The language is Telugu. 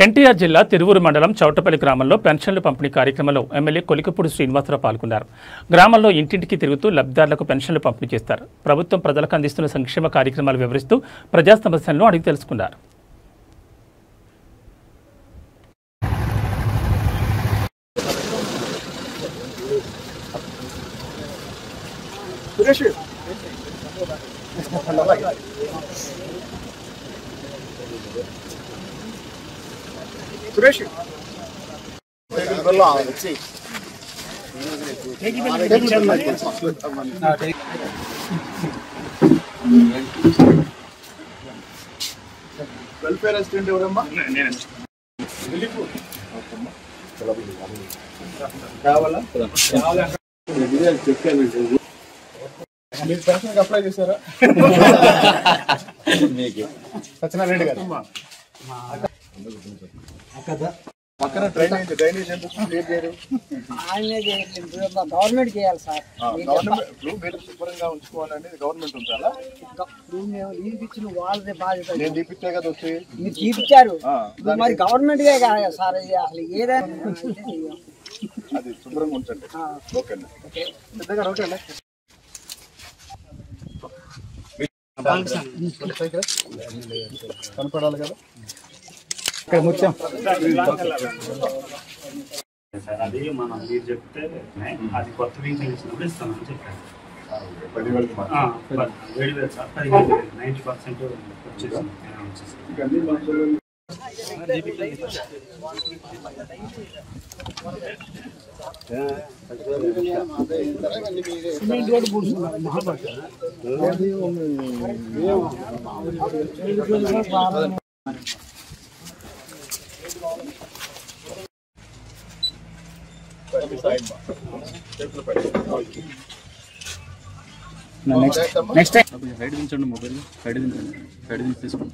ఎన్టీఆర్ జిల్లా తిరువూరు మండలం చౌటపల్లి గ్రామంలో పెన్షన్లు పంపిణీ కార్యక్రమంలో ఎమ్మెల్యే కొలికపూడి శ్రీనివాసరావు పాల్గొన్నారు. గ్రామంలో ఇంటింటికి తిరుగుతూ లబ్ధిదారులకు పెన్షన్లు పంపిణీ చేస్తారు. ప్రభుత్వం ప్రజలకు అందిస్తున్న సంక్షేమ కార్యక్రమాలు వివరిస్తూ ప్రజా సమస్యలను అడిగి తెలుసుకున్నారు. సురేష్ వెల్ఫేర్ అసిస్టెంట్ ఎవరమ్మా? కావాలా? మీరు పెన్షన్కి అప్లై చేశారా? సత్యనారాయణ గారు పక్కన డ్రైనేజ్ ఎందుకు క్లియర్ చేయరు? గవర్నమెంట్ చేయాలి సార్. మీరు శుభ్రంగా ఉంచుకోవాలని గవర్నమెంట్ ఉంచాలా? వాళ్ళదే బాధ్యత. నేను తీపిచ్చా కదా వచ్చి మీరు తీపిచ్చారు, మరి గవర్నమెంట్ కాదు సార్. అసలు ఏదైనా అది శుభ్రంగా ఉంచండి. ఓకేనా? ఓకేనా? కనపడాలి కదా ఇక్కడ ముఖ్యం. అది మనం మీరు చెప్తే అది కొత్త వీక్ ఇచ్చినప్పుడు ఇస్తామని చెప్పారు. 10,000 సార్ 90% వచ్చేసింది. నెక్స్ట్ టైం సైడ్ దించండి, మొబైల్ సైడ్ దించండి, సైడ్ దించి తీసుకోండి.